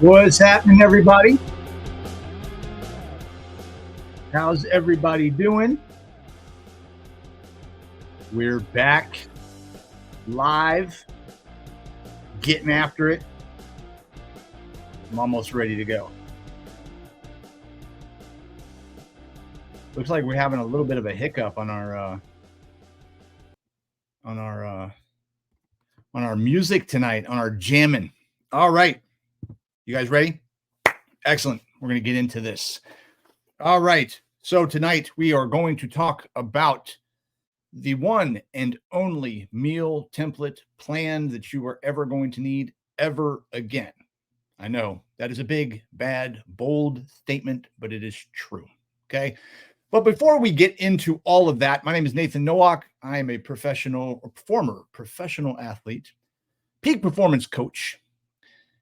What's happening, everybody? How's everybody doing? We're back live, getting after it. I'm almost ready to go. Looks like we're having a little bit of a hiccup on on our uh, our music tonight, on our jamming. All right, you guys ready? Excellent. We're going to get into this. All right. So tonight we are going to talk about the one and only meal template plan that you are ever going to need ever again. I know that is a big, bad, bold statement, but it is true. Okay. But before we get into all of that, my name is Nathan Nowak. I am a former professional athlete, peak performance coach,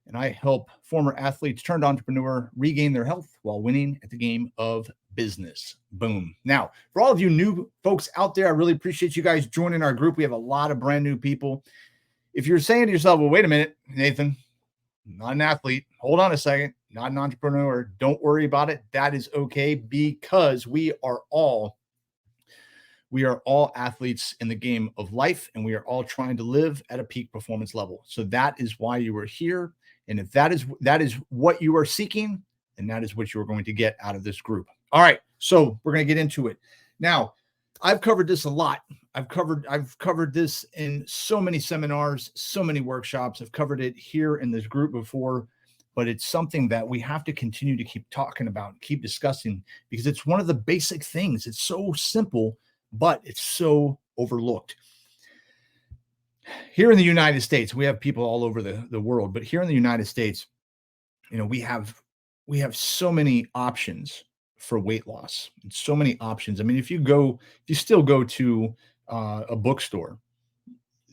and I help former athletes turned entrepreneur regain their health while winning at the game of business. Boom. Now, for all of you new folks out there, I really appreciate you guys joining our group. We have a lot of brand new people. If you're saying to yourself, well, wait a minute, Nathan, I'm not an athlete. Hold on a second. Not an entrepreneur. Don't worry about it. That is okay because we are all athletes in the game of life, and we are all trying to live at a peak performance level. So that is why you are here. And if that is what you are seeking, and that is what you are going to get out of this group. All right. So we're going to get into it. Now, I've covered this a lot. I've covered this in so many seminars, so many workshops. I've covered it here in this group before, but it's something that we have to continue to keep talking about, keep discussing, because it's one of the basic things. It's so simple, but it's so overlooked. Here in the United States, we have people all over the world, but here in the United States, we have so many options for weight loss. So many options. I mean, if you still go to a bookstore,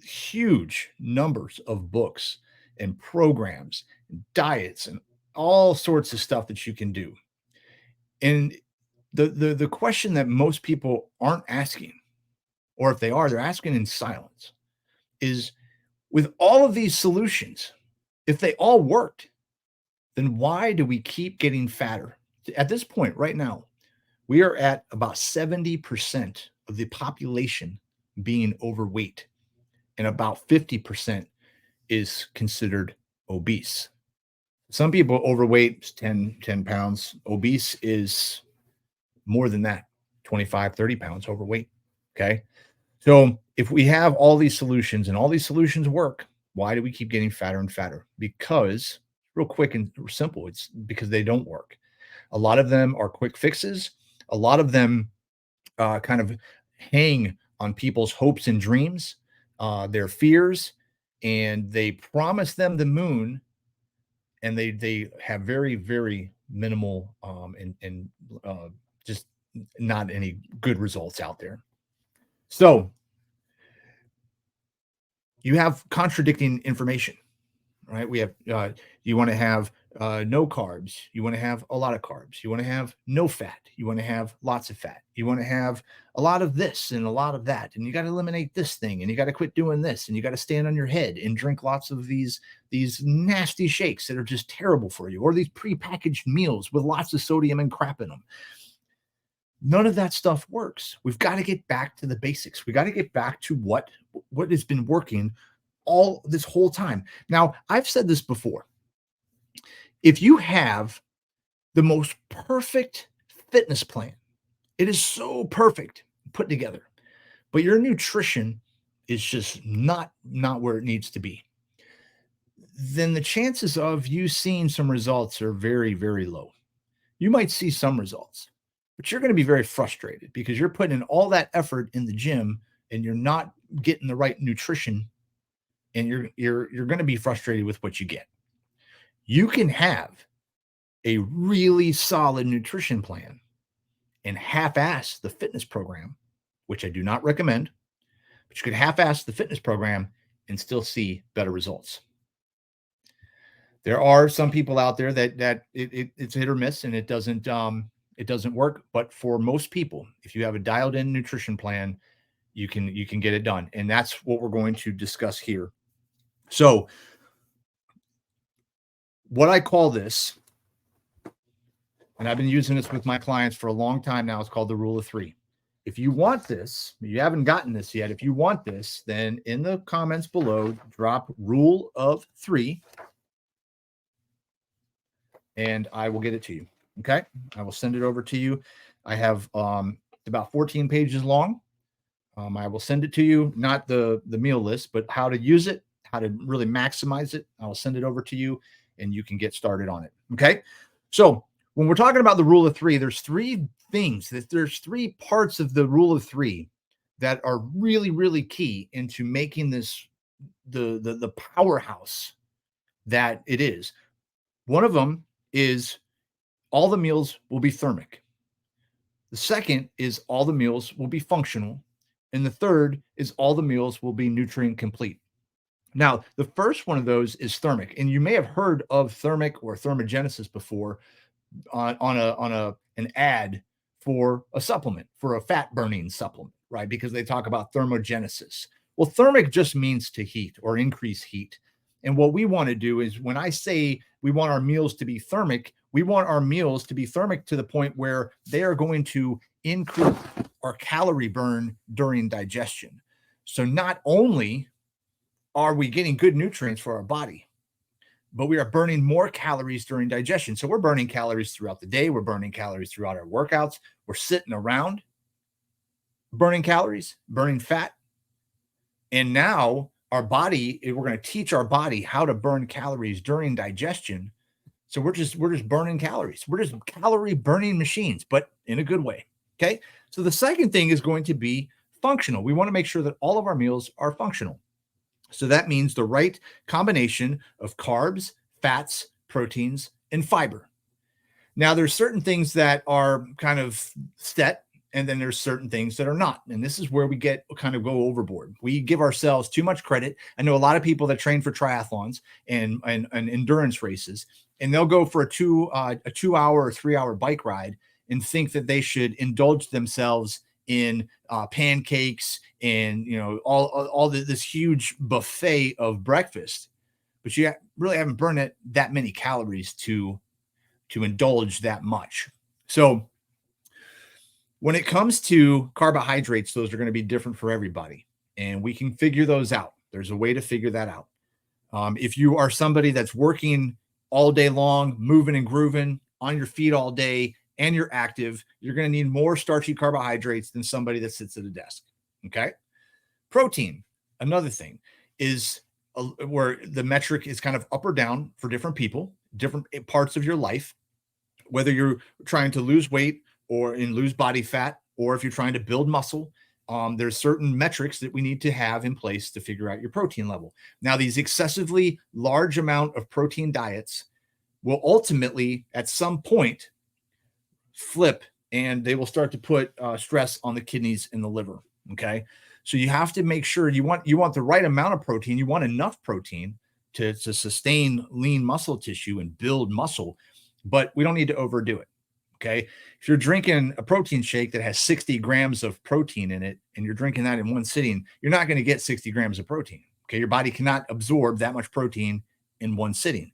huge numbers of books and programs, and diets, and all sorts of stuff that you can do. And the question that most people aren't asking, or if they are, they're asking in silence, is with all of these solutions, if they all worked, then why do we keep getting fatter? At this point, right now, we are at about 70% of the population being overweight, and about 50% is considered obese. Some people overweight is 10 pounds. Obese is more than that, 25, 30 pounds overweight. Okay. So if we have all these solutions and all these solutions work, why do we keep getting fatter and fatter? Because, real quick and simple, it's because they don't work. A lot of them are quick fixes. A lot of them kind of hang on people's hopes and dreams, their fears, and they promise them the moon, and they have very, very minimal and just not any good results out there. So you have contradicting information, right? We have you want to have no carbs, you want to have a lot of carbs, you want to have no fat, you want to have lots of fat, you want to have a lot of this and a lot of that, and you got to eliminate this thing, and you got to quit doing this, and you got to stand on your head and drink lots of these nasty shakes that are just terrible for you, or these prepackaged meals with lots of sodium and crap in them. None of that stuff works. We've got to get back to the basics. We got to get back to what has been working all this whole time. Now, I've said this before. If you have the most perfect fitness plan, it is so perfect put together, but your nutrition is just not where it needs to be, then the chances of you seeing some results are very, very low. You might see some results, but you're going to be very frustrated because you're putting in all that effort in the gym and you're not getting the right nutrition, and you're going to be frustrated with what you get. You can have a really solid nutrition plan and half-ass the fitness program, which I do not recommend, but you could half-ass the fitness program and still see better results. There are some people out there that it's hit or miss, and it doesn't work. But for most people, if you have a dialed-in nutrition plan, you can get it done, and that's what we're going to discuss here. So, what I call this, and I've been using this with my clients for a long time now, it's called the rule of three. If you want this, you haven't gotten this yet. If you want this, then in the comments below, drop rule of three and I will get it to you. Okay. I will send it over to you. I have about 14 pages long. I will send it to you, not the meal list, but how to use it, how to really maximize it. I will send it over to you and you can get started on it. Okay. So when we're talking about the rule of three, there's three things that there's three parts of the rule of three that are really, really key into making this the powerhouse that it is. One of them is all the meals will be thermic. The second is all the meals will be functional. And the third is all the meals will be nutrient complete. Now, the first one of those is thermic, and you may have heard of thermic or thermogenesis before on an ad for a supplement, for a fat burning supplement, right? Because they talk about thermogenesis. Well, thermic just means to heat or increase heat. And what we want to do is when I say we want our meals to be thermic, we want our meals to be thermic to the point where they are going to increase our calorie burn during digestion. So not only are we getting good nutrients for our body, but we are burning more calories during digestion. So we're burning calories throughout the day. We're burning calories throughout our workouts. We're sitting around burning calories, burning fat. And now our body, we're going to teach our body how to burn calories during digestion. So we're just burning calories. We're just calorie burning machines, but in a good way. Okay. So the second thing is going to be functional. We want to make sure that all of our meals are functional. So that means the right combination of carbs, fats, proteins, and fiber. Now, there's certain things that are kind of set, and then there's certain things that are not. And this is where we get kind of go overboard. We give ourselves too much credit. I know a lot of people that train for triathlons and endurance races, and they'll go for a 2 hour or 3 hour bike ride and think that they should indulge themselves in pancakes and all this huge buffet of breakfast, but you really haven't burned that many calories to indulge that much. So when it comes to carbohydrates, those are going to be different for everybody, and we can figure those out. There's a way to figure that out. If you are somebody that's working all day long, moving and grooving on your feet all day, and you're active, you're going to need more starchy carbohydrates than somebody that sits at a desk. Okay. Protein, another thing, is where the metric is kind of up or down for different people, different parts of your life, whether you're trying to lose weight or lose body fat, or if you're trying to build muscle. There's certain metrics that we need to have in place to figure out your protein level. Now, these excessively large amount of protein diets will ultimately, at some point, flip, and they will start to put stress on the kidneys and the liver. Okay. So you have to make sure you want the right amount of protein. You want enough protein to sustain lean muscle tissue and build muscle, but we don't need to overdo it. Okay. If you're drinking a protein shake that has 60 grams of protein in it, and you're drinking that in one sitting, you're not going to get 60 grams of protein. Okay. Your body cannot absorb that much protein in one sitting.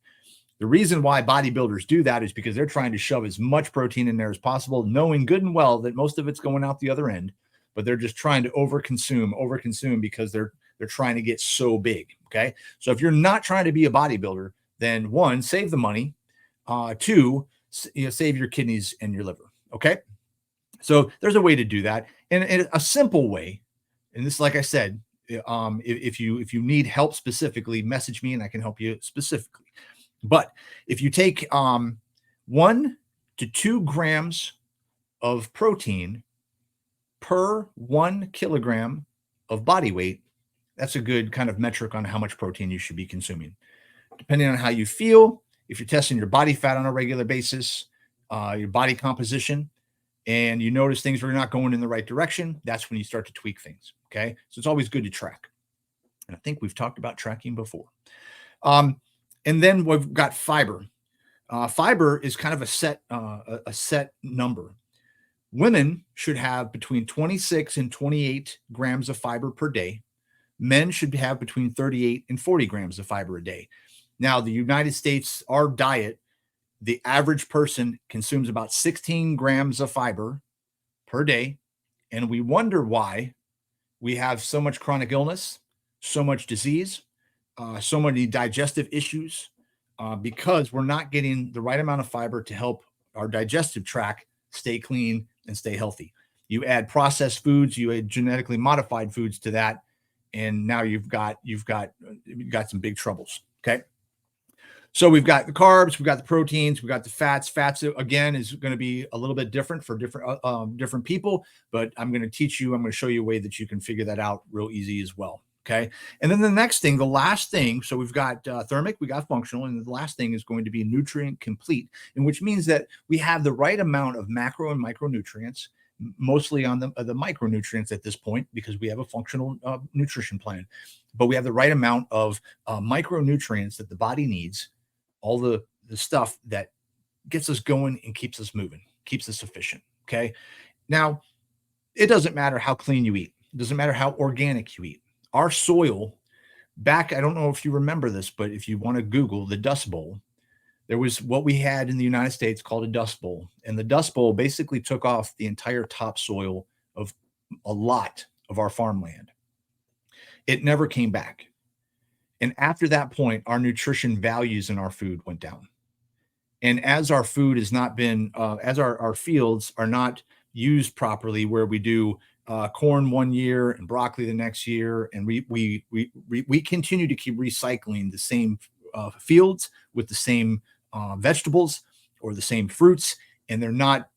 The reason why bodybuilders do that is because they're trying to shove as much protein in there as possible, knowing good and well that most of it's going out the other end, but they're just trying to overconsume because they're trying to get so big. Okay. So if you're not trying to be a bodybuilder, then one, save the money. Two, save your kidneys and your liver. Okay. So there's a way to do that. And a simple way, and this, like I said, if you need help specifically, message me and I can help you specifically. But if you take 1 to 2 grams of protein per 1 kilogram of body weight, that's a good kind of metric on how much protein you should be consuming. Depending on how you feel, if you're testing your body fat on a regular basis, your body composition, and you notice things are not going in the right direction, that's when you start to tweak things. Okay. So it's always good to track. And I think we've talked about tracking before. And then we've got fiber. Fiber is kind of a set number. Women should have between 26 and 28 grams of fiber per day. Men should have between 38 and 40 grams of fiber a day. Now, the United States, our diet, the average person consumes about 16 grams of fiber per day. And we wonder why we have so much chronic illness, so much disease, so many digestive issues, because we're not getting the right amount of fiber to help our digestive tract stay clean and stay healthy. You add processed foods, you add genetically modified foods to that, and now you've got some big troubles. Okay. So we've got the carbs, we've got the proteins, we've got the fats. Fats again is going to be a little bit different for different people, but I'm going to teach you. I'm going to show you a way that you can figure that out real easy as well. Okay, and then the next thing, the last thing. So we've got thermic, we got functional, and the last thing is going to be nutrient complete, and which means that we have the right amount of macro and micronutrients, mostly on the micronutrients at this point because we have a functional nutrition plan, but we have the right amount of micronutrients that the body needs, all the stuff that gets us going and keeps us moving, keeps us efficient. Okay. Now, it doesn't matter how clean you eat. It doesn't matter how organic you eat. Our soil back, I don't know if you remember this, but if you want to Google the Dust Bowl, there was what we had in the United States called a Dust Bowl. And the Dust Bowl basically took off the entire topsoil of a lot of our farmland. It never came back. And after that point, our nutrition values in our food went down. And as our food has not been, as our fields are not used properly, where we do corn one year and broccoli the next year, and we continue to keep recycling the same fields with the same vegetables or the same fruits, and they're not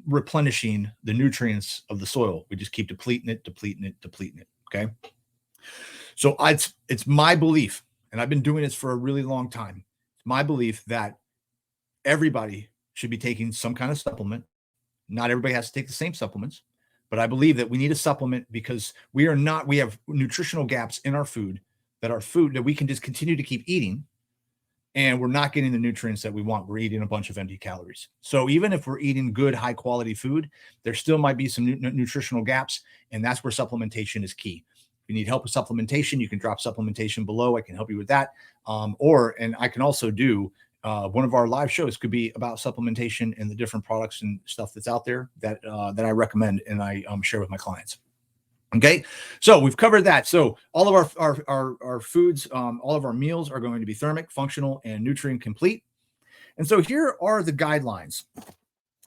replenishing the nutrients of the soil. We just keep depleting it, depleting it, depleting it. Okay. So it's my belief, and I've been doing this for a really long time. It's my belief that everybody should be taking some kind of supplement. Not everybody has to take the same supplements, but I believe that we need a supplement because we have nutritional gaps in our food that we can just continue to keep eating, and we're not getting the nutrients that we want. We're eating a bunch of empty calories. So even if we're eating good, high quality food, there still might be some nutritional gaps, and that's where supplementation is key. If you need help with supplementation, you can drop supplementation below. I can help you with that. And I can also do one of our live shows could be about supplementation and the different products and stuff that's out there that I recommend and I share with my clients. Okay, so we've covered that. So all of our foods, all of our meals are going to be thermic, functional, and nutrient complete. And so here are the guidelines.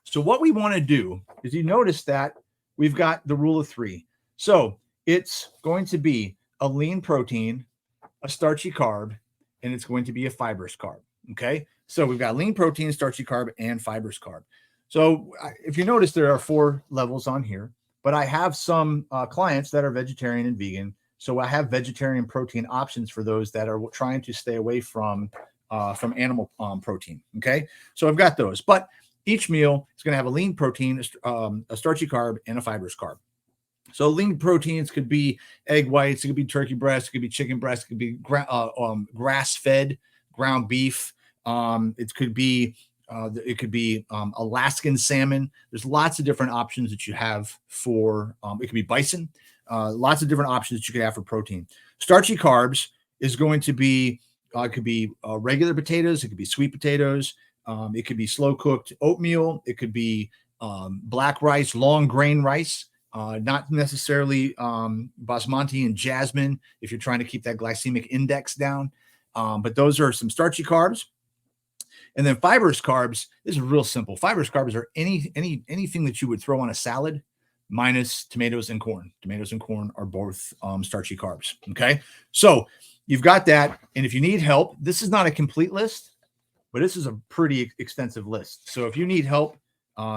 So what we want to do is you notice that we've got the rule of three. So it's going to be a lean protein, a starchy carb, and it's going to be a fibrous carb. Okay. So we've got lean protein, starchy carb, and fibrous carb. So if you notice, there are 4 levels on here, but I have some clients that are vegetarian and vegan. So I have vegetarian protein options for those that are trying to stay away from animal protein. Okay. So I've got those, but each meal is going to have a lean protein, a starchy carb, and a fibrous carb. So lean proteins could be egg whites, it could be turkey breast, it could be chicken breast, it could be grass-fed ground beef. It could be Alaskan salmon. There's lots of different options that you have for. It could be bison. Lots of different options that you could have for protein. Starchy carbs is going to be it could be regular potatoes. It could be sweet potatoes. It could be slow cooked oatmeal. It could be black rice, long grain rice. Not necessarily basmati and jasmine if you're trying to keep that glycemic index down. But those are some starchy carbs. And then fibrous carbs, this is real simple. Fibrous carbs are anything that you would throw on a salad minus tomatoes and corn. Tomatoes and corn are both starchy carbs. Okay. So you've got that. And if you need help, this is not a complete list, but this is a pretty extensive list. So if you need help,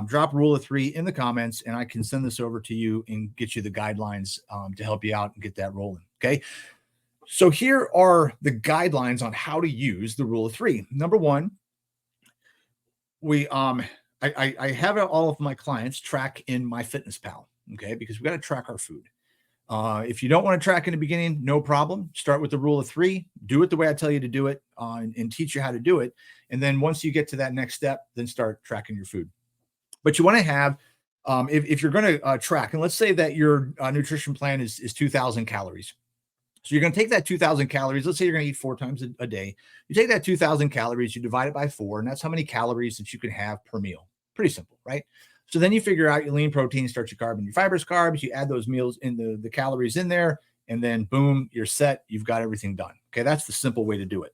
drop rule of 3 in the comments and I can send this over to you and get you the guidelines to help you out and get that rolling. Okay. So here are the guidelines on how to use the rule of 3. Number 1, I have all of my clients track in MyFitnessPal. Okay. Because we got to track our food. If you don't want to track in the beginning, no problem. Start with the rule of 3, do it the way I tell you to do it and teach you how to do it. And then once you get to that next step, then start tracking your food. But you want to have, if you're going to track, and let's say that your nutrition plan is 2,000 calories. So you're going to take that 2,000 calories. Let's say you're going to eat 4 times a day. You take that 2,000 calories, you divide it by 4, and that's how many calories that you can have per meal. Pretty simple, right? So then you figure out your lean protein, starchy carb, and your fibrous carbs. You add those meals in the calories in there, and then boom, you're set. You've got everything done. Okay, that's the simple way to do it.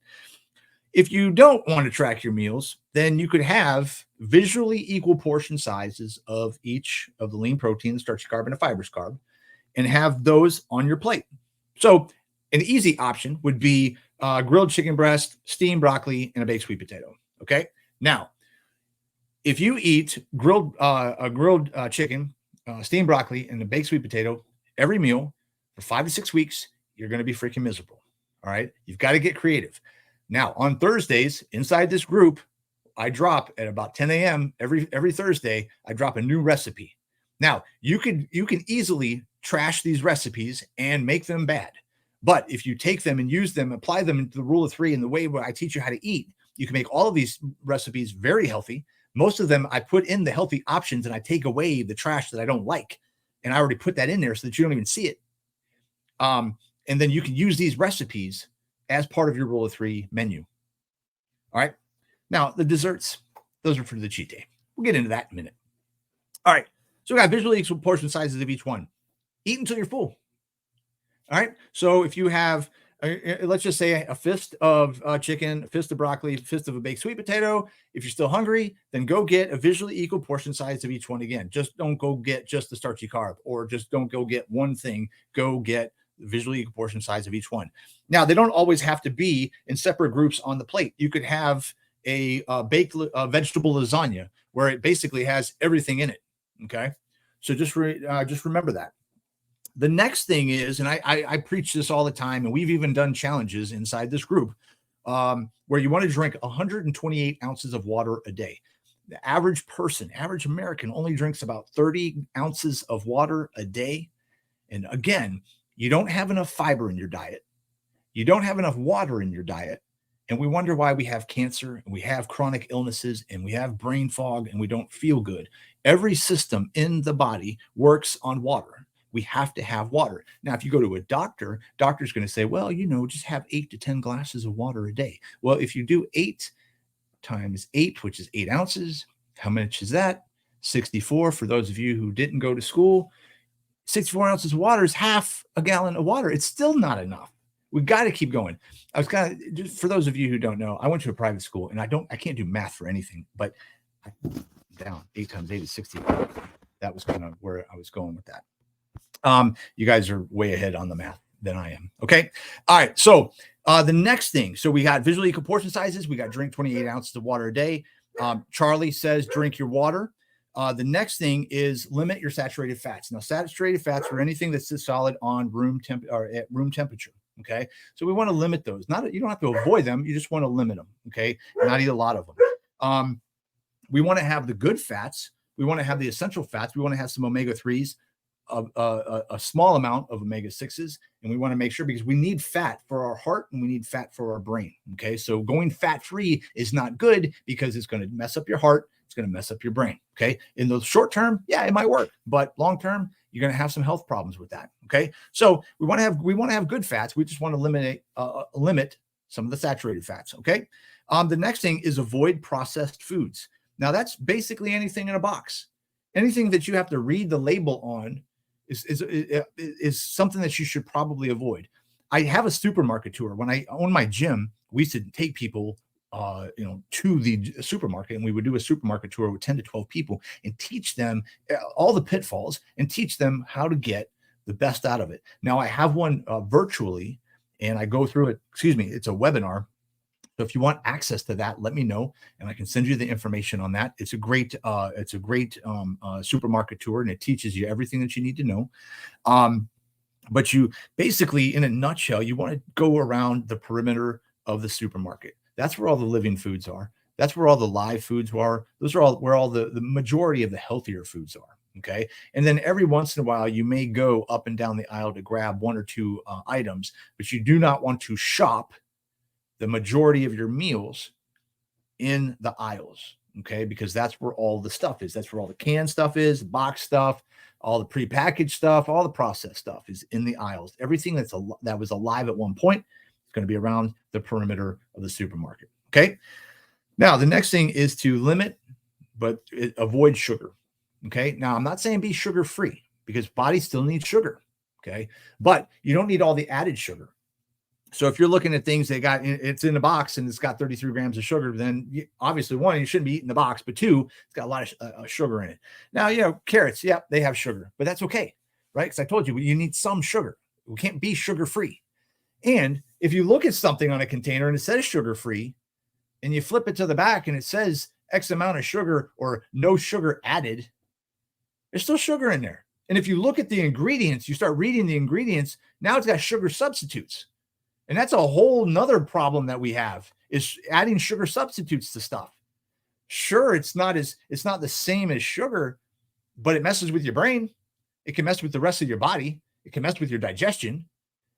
If you don't want to track your meals, then you could have visually equal portion sizes of each of the lean protein, the starchy carb, and the fibrous carb, and have those on your plate. So an easy option would be grilled chicken breast, steamed broccoli, and a baked sweet potato. Okay. Now, if you eat grilled chicken, steamed broccoli, and a baked sweet potato every meal for 5 to 6 weeks, you're going to be freaking miserable. All right. You've got to get creative. Now, on Thursdays, inside this group, I drop at about 10 a.m. every Thursday. I drop a new recipe. Now, you can easily trash these recipes and make them bad. But if you take them and use them, apply them into the rule of 3 in the way where I teach you how to eat, you can make all of these recipes very healthy. Most of them, I put in the healthy options and I take away the trash that I don't like. And I already put that in there so that you don't even see it. And then you can use these recipes as part of your rule of 3 menu. All right. Now, the desserts, those are for the cheat day. We'll get into that in a minute. All right. So we got visually equal portion sizes of each one. Eat until you're full. All right. So if you have, let's just say a fist of chicken, a fist of broccoli, a fist of a baked sweet potato. If you're still hungry, then go get a visually equal portion size of each one again. Just don't go get just the starchy carb, or just don't go get one thing. Go get the visually equal portion size of each one. Now, they don't always have to be in separate groups on the plate. You could have a baked vegetable lasagna where it basically has everything in it. Okay. So just remember that. The next thing is, and I preach this all the time, and we've even done challenges inside this group where you want to drink 128 ounces of water a day. The average person, average American, only drinks about 30 ounces of water a day. And again, you don't have enough fiber in your diet. You don't have enough water in your diet. And we wonder why we have cancer, and we have chronic illnesses, and we have brain fog, and we don't feel good. Every system in the body works on water. We have to have water. Now, if you go to a doctor's going to say, well, just have 8 to 10 glasses of water a day. Well, if you do 8 times 8, which is 8 ounces, how much is that? 64. For those of you who didn't go to school, 64 ounces of water is half a gallon of water. It's still not enough. We got to keep going. I was just for those of you who don't know, I went to a private school, and I can't do math for anything, but down 8 times 8 is 60. That was kind of where I was going with that. You guys are way ahead on the math than I am. Okay. All right. So the next thing, so we got visually equal portion sizes. We got drink 28 ounces of water a day. Charlie says, drink your water. The next thing is limit your saturated fats. Now, saturated fats are anything that's solid on room temperature. Okay. So we want to limit those. You don't have to avoid them. You just want to limit them. Okay. Not eat a lot of them. We want to have the good fats. We want to have the essential fats. We want to have some omega-3s. A small amount of omega-6s, and we want to make sure, because we need fat for our heart and we need fat for our brain. Okay, so going fat-free is not good because it's going to mess up your heart, it's going to mess up your brain. Okay, in the short term, yeah, it might work, but long term, you're going to have some health problems with that. Okay, so we want to have good fats. We just want to limit some of the saturated fats. Okay, the next thing is avoid processed foods. Now, that's basically anything in a box, anything that you have to read the label on. Is something that you should probably avoid. I have a supermarket tour. When I owned my gym, we used to take people, to the supermarket, and we would do a supermarket tour with 10 to 12 people and teach them all the pitfalls and teach them how to get the best out of it. Now, I have one virtually, and I go through it. It's a webinar. So if you want access to that, let me know, and I can send you the information on that. It's a great supermarket tour, and it teaches you everything that you need to know. But you basically, in a nutshell, you want to go around the perimeter of the supermarket. That's where all the living foods are. That's where all the live foods are. Those are where all the majority of the healthier foods are. Okay. And then every once in a while, you may go up and down the aisle to grab 1 or 2 items, but you do not want to shop the majority of your meals in the aisles. Okay, because that's where all the stuff is. That's where all the canned stuff is, the box stuff, all the prepackaged stuff, all the processed stuff is in the aisles. Everything that was alive at one point is going to be around the perimeter of the supermarket. Okay. Now the next thing is to limit, but avoid sugar. Okay. Now I'm not saying be sugar free because body still needs sugar. Okay, but you don't need all the added sugar. So if you're looking at things it's in the box and it's got 33 grams of sugar, then obviously one, you shouldn't be eating the box, but two, it's got a lot of sugar in it. Now, carrots, yeah, they have sugar, but that's okay, right? Because I told you, you need some sugar. We can't be sugar free. And if you look at something on a container and it says sugar free and you flip it to the back and it says X amount of sugar or no sugar added, there's still sugar in there. And if you look at the ingredients, you start reading the ingredients, now it's got sugar substitutes. And that's a whole nother problem that we have is adding sugar substitutes to stuff. Sure, it's not the same as sugar, but it messes with your brain. It can mess with the rest of your body. It can mess with your digestion.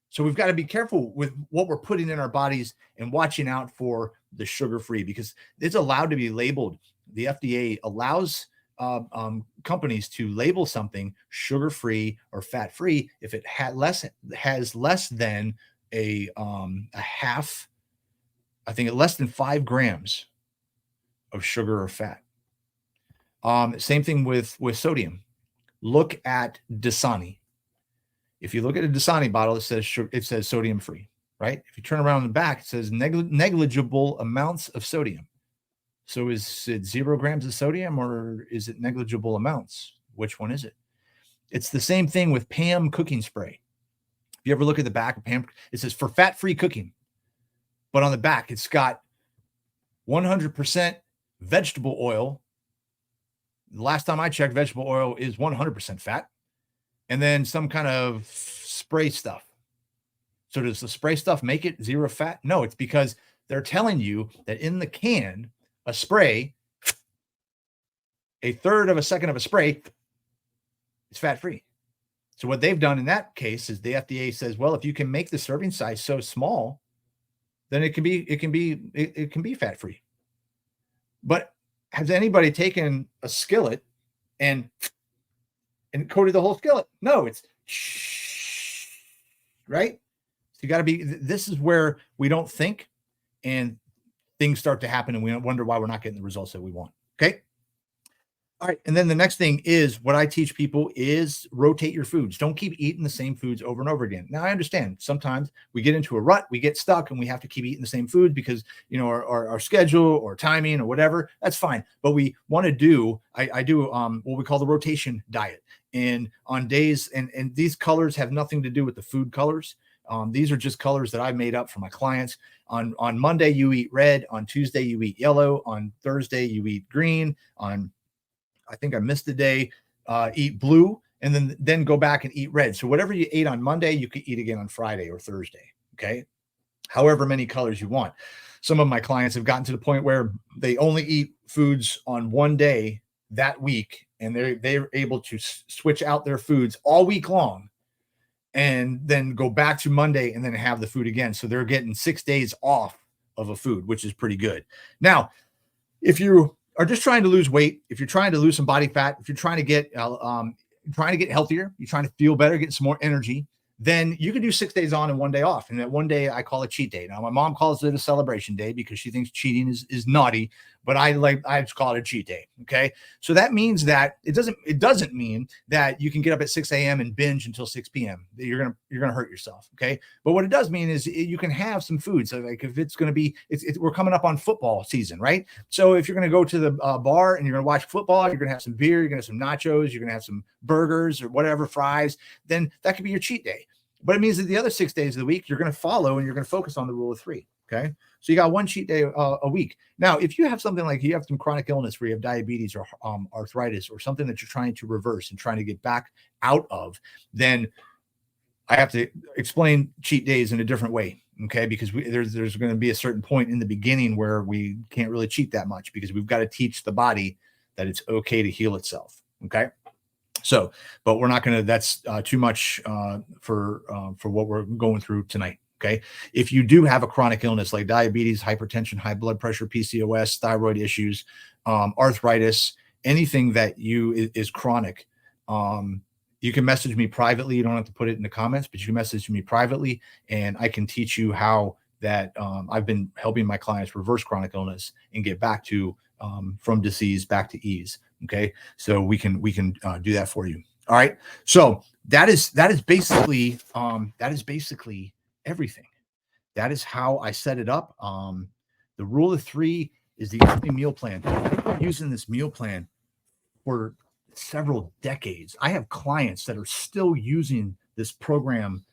So we've got to be careful with what we're putting in our bodies and watching out for the sugar-free because it's allowed to be labeled. The FDA allows companies to label something sugar-free or fat-free if it has less than a half, I think less than 5 grams of sugar or fat. Same thing with sodium. Look at Dasani. If you look at a Dasani bottle, it says sodium free, right? If you turn around in the back, it says negligible amounts of sodium. So is it 0 grams of sodium or is it negligible amounts? Which one is it? It's the same thing with PAM cooking spray. If you ever look at the back of PAM, it says for fat-free cooking. But on the back, it's got 100% vegetable oil. The last time I checked, vegetable oil is 100% fat. And then some kind of spray stuff. So does the spray stuff make it 0 fat? No, it's because they're telling you that in the can, a spray, a third of a second of a spray is fat-free. So what they've done in that case is the FDA says, well, if you can make the serving size so small, then it can be fat-free. But has anybody taken a skillet and coated the whole skillet? No, it's right. So you got to be. This is where we don't think, and things start to happen, and we wonder why we're not getting the results that we want. Okay. All right. And then the next thing is what I teach people is rotate your foods. Don't keep eating the same foods over and over again. Now, I understand sometimes we get into a rut, we get stuck and we have to keep eating the same food because, our schedule or timing or whatever. That's fine. But we want to do, I do what we call the rotation diet. And on days, and these colors have nothing to do with the food colors. These are just colors that I've made up for my clients. On Monday, you eat red. On Tuesday, you eat yellow. On Thursday, you eat green. I think I missed a day, eat blue, and then go back and eat red. So whatever you ate on Monday, you could eat again on Friday or Thursday. Okay. However many colors you want. Some of my clients have gotten to the point where they only eat foods on one day that week, and they're able to switch out their foods all week long and then go back to Monday and then have the food again. So they're getting 6 days off of a food, which is pretty good. Now, if you are just trying to lose weight, if you're trying to lose some body fat, if you're trying to get healthier, you're trying to feel better, get some more energy, then you can do 6 days on and 1 day off. And that one day I call it cheat day. Now, my mom calls it a celebration day because she thinks cheating is naughty, but I just call it a cheat day. Okay. So that means that it doesn't mean that you can get up at 6 a.m. and binge until 6 p.m. You're going to hurt yourself. Okay. But what it does mean is you can have some food. So like if it's going to be, we're coming up on football season, right? So if you're going to go to the bar and you're going to watch football, you're going to have some beer, you're going to have some nachos, you're going to have some burgers or whatever, fries, then that could be your cheat day. But it means that the other 6 days of the week, you're going to follow and you're going to focus on the rule of 3. Okay. So you got one cheat day a week. Now, if you have something like you have some chronic illness where you have diabetes or arthritis or something that you're trying to reverse and trying to get back out of, then I have to explain cheat days in a different way. Okay. Because there's going to be a certain point in the beginning where we can't really cheat that much because we've got to teach the body that it's okay to heal itself. Okay. So, but we're not going to, that's too much for what we're going through tonight. Okay. If you do have a chronic illness like diabetes, hypertension, high blood pressure, PCOS, thyroid issues, arthritis, anything that is chronic. You can message me privately. You don't have to put it in the comments, but you can message me privately, and I can teach you how that I've been helping my clients reverse chronic illness and get back to from disease back to ease. Okay, so we can do that for you. All right, so that is basically everything. That is how I set it up. The rule of three is the only meal plan. I've been using this meal plan for several decades. I have clients that are still using this program.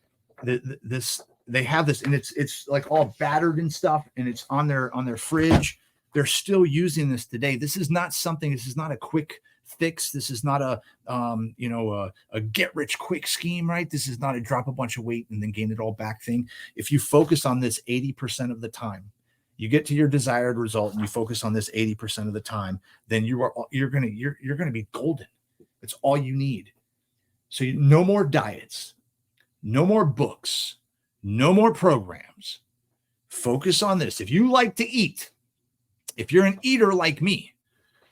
They have this, and it's like all battered and stuff, and it's on their fridge. They're still using this today. This is not a quick fix. This is not a get rich quick scheme, right? This is not a drop a bunch of weight and then gain it all back thing. If you focus on this 80% of the time, you get to your desired result, and you focus on this 80% of the time, then you're gonna be golden. It's all you need. So no more diets, no more books, no more programs. Focus on this. If you like to eat, if you're an eater like me,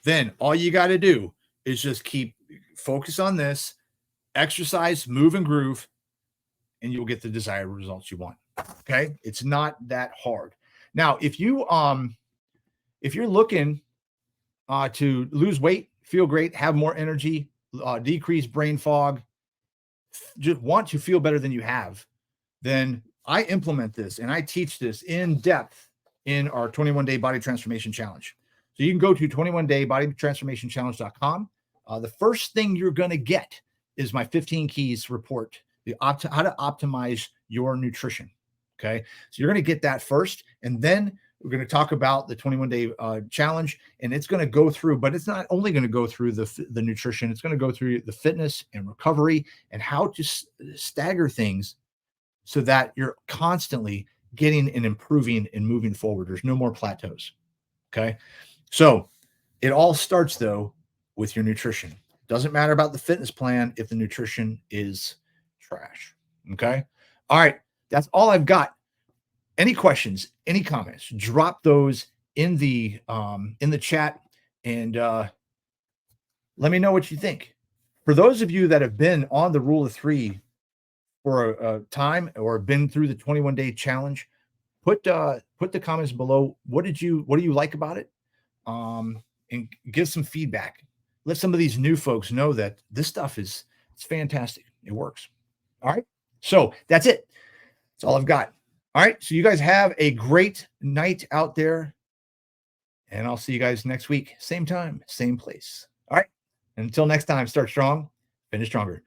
then all you got to do is just focus on this, exercise, move and groove, and you'll get the desired results you want. Okay. It's not that hard. Now, if you're looking to lose weight, feel great, have more energy, decrease brain fog, just want to feel better than you have, then I implement this and I teach this in depth in our 21-day body transformation challenge. So you can go to 21daybodytransformationchallenge.com. The first thing you're going to get is my 15 keys report, how to optimize your nutrition. Okay. So you're going to get that first, and then we're going to talk about the 21-day challenge, and it's going to go through, but it's not only going to go through the nutrition. It's going to go through the fitness and recovery and how to stagger things so that you're constantly getting and improving and moving forward. There's no more plateaus. Okay. So it all starts though with your nutrition. Doesn't matter about the fitness plan if the nutrition is trash. Okay. All right. That's all I've got. Any questions, any comments, drop those in the chat, and let me know what you think. For those of you that have been on the rule of three for a time or been through the 21-day challenge, put the comments below. What do you like about it? And give some feedback. Let some of these new folks know that this stuff it's fantastic. It works. All right. So that's it. That's all I've got. All right. So you guys have a great night out there, and I'll see you guys next week. Same time, same place. All right. Until next time, start strong, finish stronger.